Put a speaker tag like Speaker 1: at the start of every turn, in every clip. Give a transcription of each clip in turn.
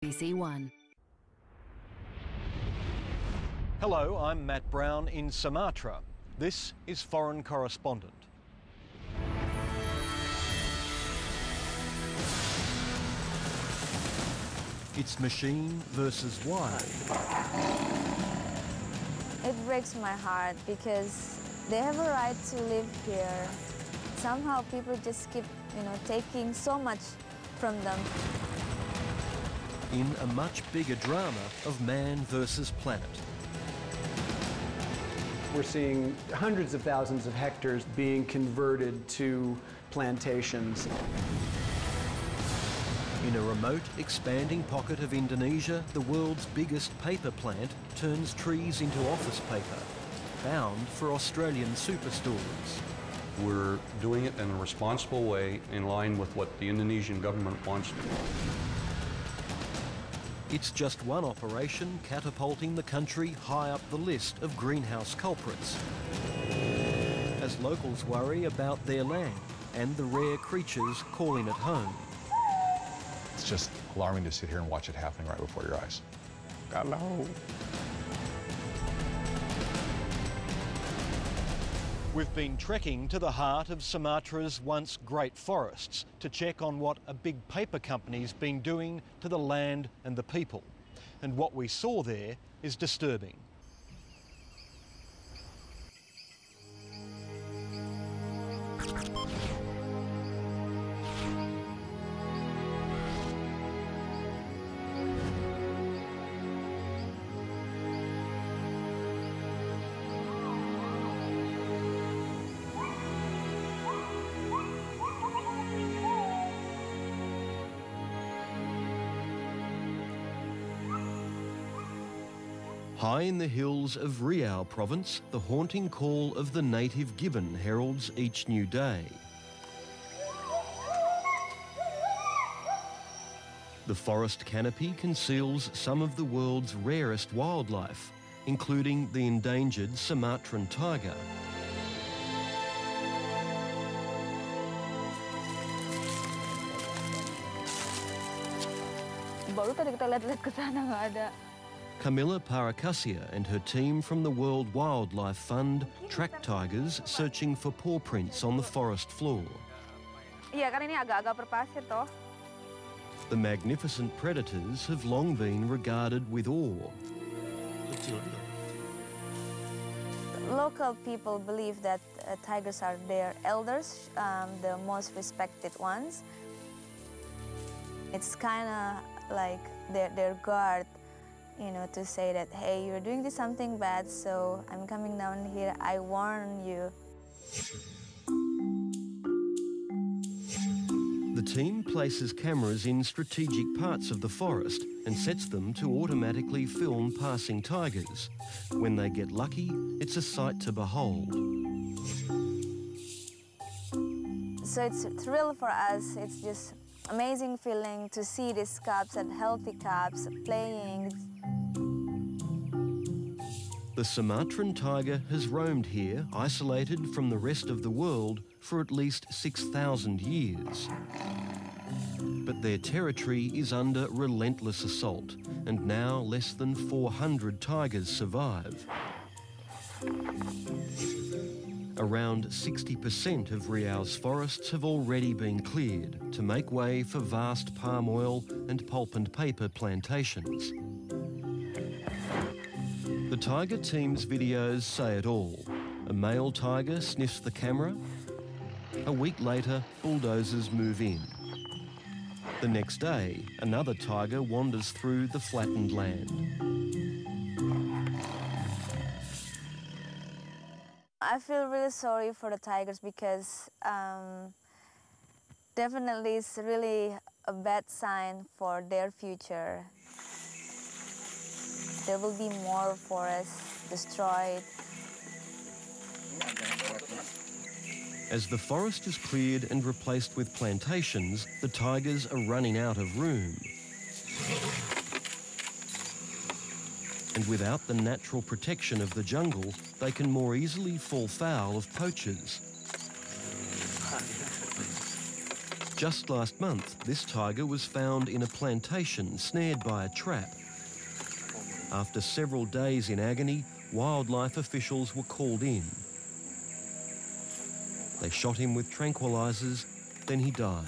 Speaker 1: BBC1.
Speaker 2: Hello, I'm Matt Brown in Sumatra. This is Foreign Correspondent. It's machine versus wild.
Speaker 3: It breaks my heart because they have a right to live here. Somehow people just keep, taking so much from them.
Speaker 2: In a much bigger drama of man versus planet.
Speaker 4: We're seeing hundreds of thousands of hectares being converted to plantations.
Speaker 2: In a remote, expanding pocket of Indonesia, the world's biggest paper plant turns trees into office paper, bound for Australian superstores.
Speaker 5: We're doing it in a responsible way in line with what the Indonesian government wants to do.
Speaker 2: It's just one operation catapulting the country high up the list of greenhouse culprits, as locals worry about their land and the rare creatures calling it home.
Speaker 6: It's just alarming to sit here and watch it happening right before your eyes. Hello.
Speaker 2: We've been trekking to the heart of Sumatra's once great forests to check on what a big paper company's been doing to the land and the people. And what we saw there is disturbing. High in the hills of Riau province, the haunting call of the native gibbon heralds each new day. The forest canopy conceals some of the world's rarest wildlife, including the endangered Sumatran tiger.
Speaker 3: Baru tadi kita lihat-lihat ke sana nggak ada.
Speaker 2: Camilla Parakasia and her team from the World Wildlife Fund track tigers searching for paw prints on the forest floor.
Speaker 3: Iya kan ini agak-agak berpasir toh.
Speaker 2: The magnificent predators have long been regarded with awe.
Speaker 3: Local people believe that tigers are their elders, the most respected ones. It's kind of like their guard. To say that, hey, you're doing this something bad, so I'm coming down here, I warn you.
Speaker 2: The team places cameras in strategic parts of the forest and sets them to automatically film passing tigers. When they get lucky, it's a sight to behold.
Speaker 3: So it's a thrill for us. It's just amazing feeling to see these cubs and healthy cubs playing.
Speaker 2: The Sumatran tiger has roamed here, isolated from the rest of the world, for at least 6,000 years. But their territory is under relentless assault, and now less than 400 tigers survive. Around 60% of Riau's forests have already been cleared to make way for vast palm oil and pulp and paper plantations. The tiger team's videos say it all. A male tiger sniffs the camera. A week later, bulldozers move in. The next day, another tiger wanders through the flattened land.
Speaker 3: I feel really sorry for the tigers because definitely it's really a bad sign for their future. There will be more forests destroyed.
Speaker 2: As the forest is cleared and replaced with plantations, the tigers are running out of room. And without the natural protection of the jungle, they can more easily fall foul of poachers. Just last month, this tiger was found in a plantation snared by a trap. After several days in agony, wildlife officials were called in. They shot him with tranquilizers, then he died.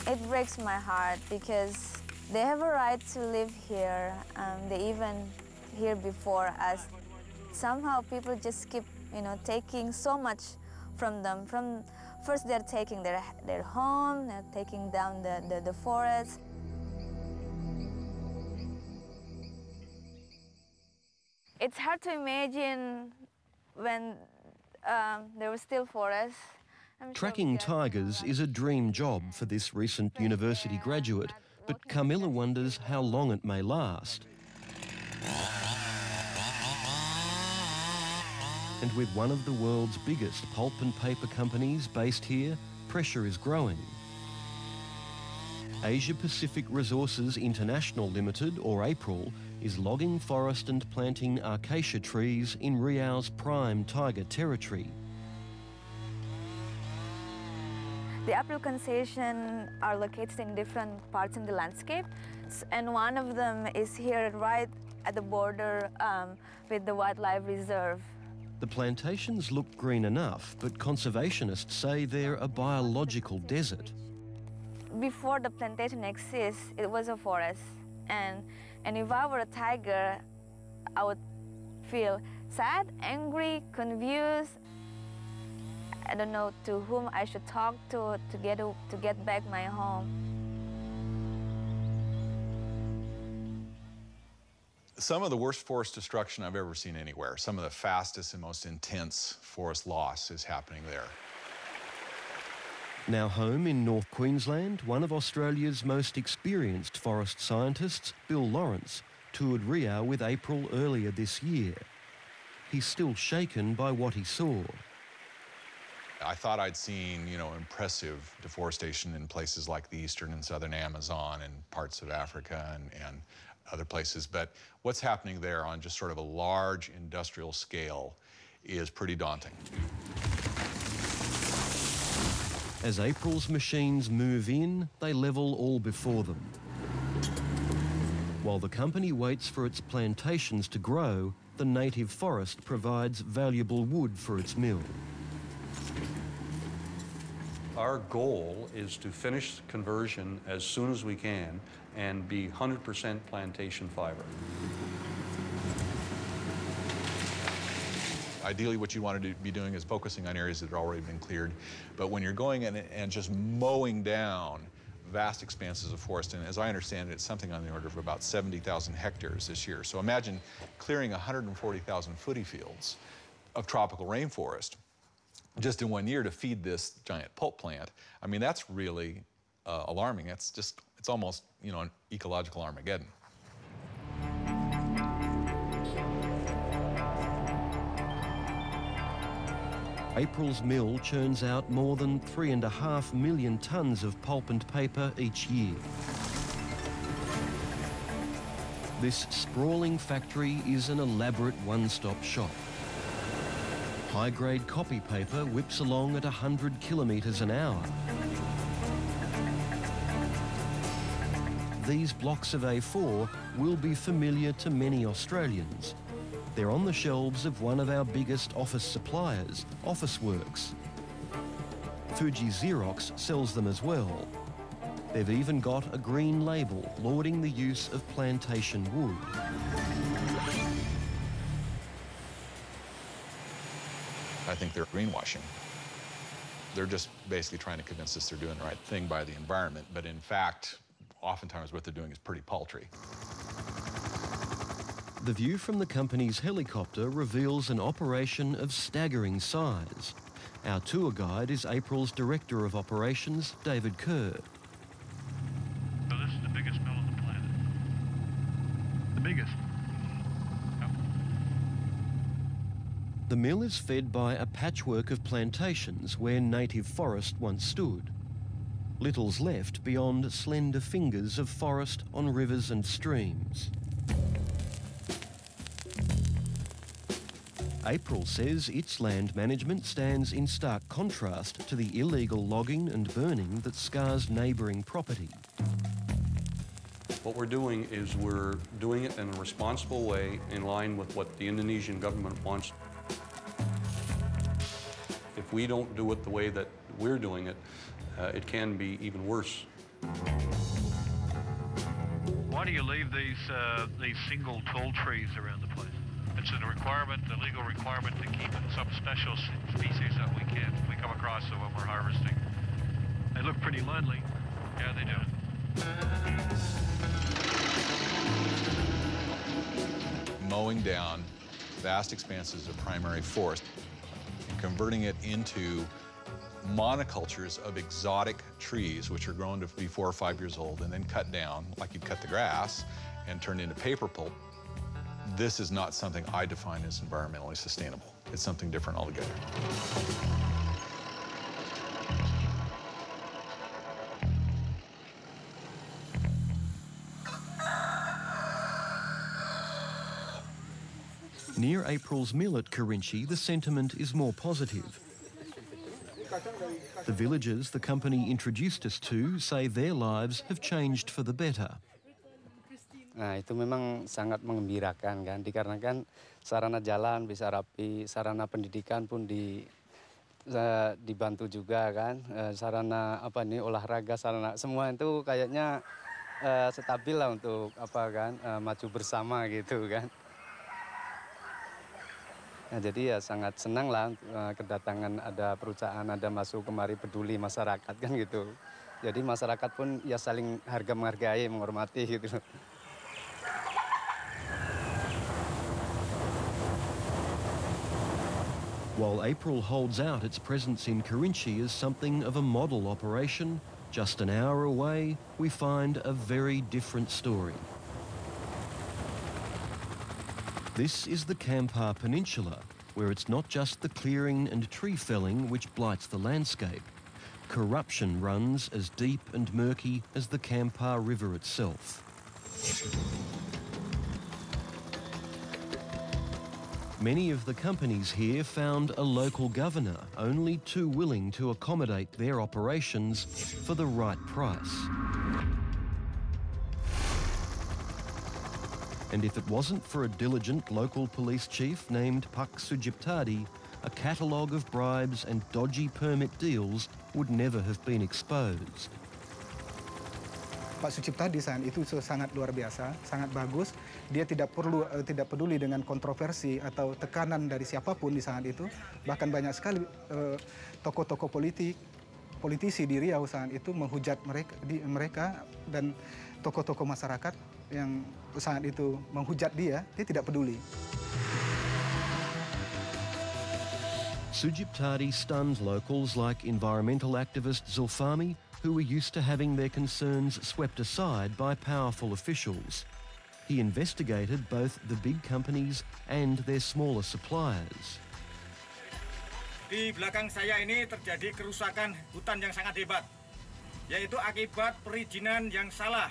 Speaker 3: It breaks my heart because they have a right to live here. They even here before us. Somehow people just keep, taking so much from them. First they're taking their home, they're taking down the forest. It's hard to imagine when there was still forest.
Speaker 2: Tracking tigers is a dream job for this recent university graduate, but Camilla wonders how long it may last. And with one of the world's biggest pulp and paper companies based here, pressure is growing. Asia Pacific Resources International Limited, or APRIL, is logging forest and planting acacia trees in Riau's prime tiger territory.
Speaker 3: The APRIL concessions are located in different parts in the landscape, and one of them is here right at the border with the wildlife reserve.
Speaker 2: The plantations look green enough, but conservationists say they're a biological desert.
Speaker 3: Before the plantation exists, it was a forest, and if I were a tiger, I would feel sad, angry, confused. I don't know to whom I should talk to get back my home.
Speaker 6: Some of the worst forest destruction I've ever seen anywhere. Some of the fastest and most intense forest loss is happening there.
Speaker 2: Now home in North Queensland, one of Australia's most experienced forest scientists, Bill Lawrence, toured Riau with APRIL earlier this year. He's still shaken by what he saw.
Speaker 6: I thought I'd seen, impressive deforestation in places like the eastern and southern Amazon and parts of Africa and other places, but what's happening there on just sort of a large industrial scale is pretty daunting.
Speaker 2: As APRIL's machines move in, they level all before them. While the company waits for its plantations to grow, the native forest provides valuable wood for its mill.
Speaker 5: Our goal is to finish conversion as soon as we can and be 100% plantation fiber.
Speaker 6: Ideally, what you want to be doing is focusing on areas that have already been cleared. But when you're going in and just mowing down vast expanses of forest, and as I understand it, it's something on the order of about 70,000 hectares this year. So imagine clearing 140,000 footy fields of tropical rainforest just in 1 year to feed this giant pulp plant. I mean, that's really alarming. It's almost, an ecological Armageddon.
Speaker 2: APRIL's mill churns out more than 3.5 million tonnes of pulp and paper each year. This sprawling factory is an elaborate one-stop shop. High-grade copy paper whips along at 100 kilometres an hour. These blocks of A4 will be familiar to many Australians. They're on the shelves of one of our biggest office suppliers, Officeworks. Fuji Xerox sells them as well. They've even got a green label lauding the use of plantation wood.
Speaker 6: I think they're greenwashing. They're just basically trying to convince us they're doing the right thing by the environment, but in fact, oftentimes what they're doing is pretty paltry.
Speaker 2: The view from the company's helicopter reveals an operation of staggering size. Our tour guide is APRIL's Director of Operations, David Kerr.
Speaker 1: So this is the biggest mill on the planet. The biggest. Yep.
Speaker 2: The mill is fed by a patchwork of plantations where native forest once stood. Little's left beyond slender fingers of forest on rivers and streams. April says its land management stands in stark contrast to the illegal logging and burning that scars neighbouring property.
Speaker 5: What we're doing is we're doing it in a responsible way in line with what the Indonesian government wants. If we don't do it the way that we're doing it, it can be even worse.
Speaker 1: Why do you leave these single tall trees around the place? It's a requirement, a legal requirement to keep in some special species that we come across when we're harvesting. They look pretty lonely. Yeah, they do.
Speaker 6: Mowing down vast expanses of primary forest and converting it into monocultures of exotic trees, which are grown to be 4 or 5 years old and then cut down like you'd cut the grass and turned into paper pulp. This is not something I define as environmentally sustainable. It's something different altogether.
Speaker 2: Near April's mill at Kerinci, the sentiment is more positive. The villagers the company introduced us to say their lives have changed for the better.
Speaker 7: Nah, itu memang sangat menggembirakan kan, dikarenakan sarana jalan bisa rapi, sarana pendidikan pun dibantu juga kan, sarana olahraga, sarana semua itu kayaknya stabil lah untuk maju bersama gitu kan. Nah, jadi ya sangat senang lah kedatangan ada perusahaan, ada masuk kemari peduli masyarakat kan gitu. Jadi masyarakat pun ya saling menghargai, menghormati gitu.
Speaker 2: While April holds out its presence in Kerinci as something of a model operation, just an hour away we find a very different story. This is the Kampar Peninsula, where it's not just the clearing and tree felling which blights the landscape. Corruption runs as deep and murky as the Kampar River itself. Many of the companies here found a local governor only too willing to accommodate their operations for the right price. And if it wasn't for a diligent local police chief named Pak Sujiptadi, a catalogue of bribes and dodgy permit deals would never have been exposed.
Speaker 8: Pak Suciptadi saat itu sangat luar biasa, sangat bagus. Dia tidak peduli dengan kontroversi atau tekanan dari siapapun di saat itu. Bahkan banyak sekali tokoh-tokoh politisi di Riau saat itu menghujat mereka dan tokoh-tokoh masyarakat yang saat itu menghujat dia tidak peduli.
Speaker 2: Sujiptadi stunned locals like environmental activist Zulfami, who were used to having their concerns swept aside by powerful officials. He investigated both the big companies and their smaller suppliers.
Speaker 9: Di belakang saya ini terjadi kerusakan hutan yang sangat hebat, yaitu akibat perizinan yang salah.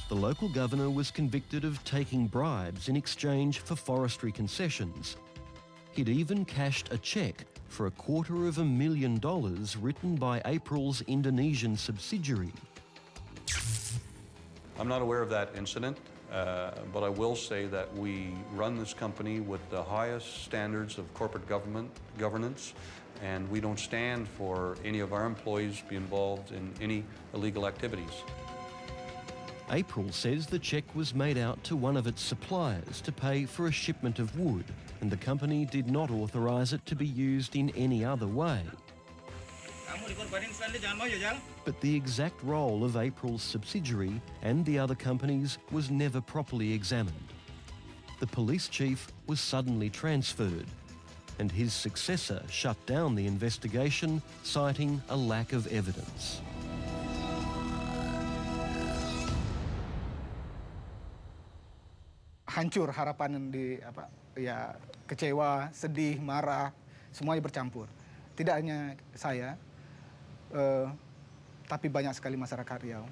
Speaker 2: The local governor was convicted of taking bribes in exchange for forestry concessions. He'd even cashed a cheque for $250,000 written by April's Indonesian subsidiary.
Speaker 5: I'm not aware of that incident, but I will say that we run this company with the highest standards of corporate governance, and we don't stand for any of our employees be involved in any illegal activities.
Speaker 2: April says the cheque was made out to one of its suppliers to pay for a shipment of wood, and the company did not authorise it to be used in any other way. But the exact role of April's subsidiary and the other companies was never properly examined. The police chief was suddenly transferred, and his successor shut down the investigation, citing a lack of evidence.
Speaker 8: Hancur harapan kecewa, sedih, marah, semuanya bercampur. Tidak hanya saya, tapi banyak sekali masyarakat Riau.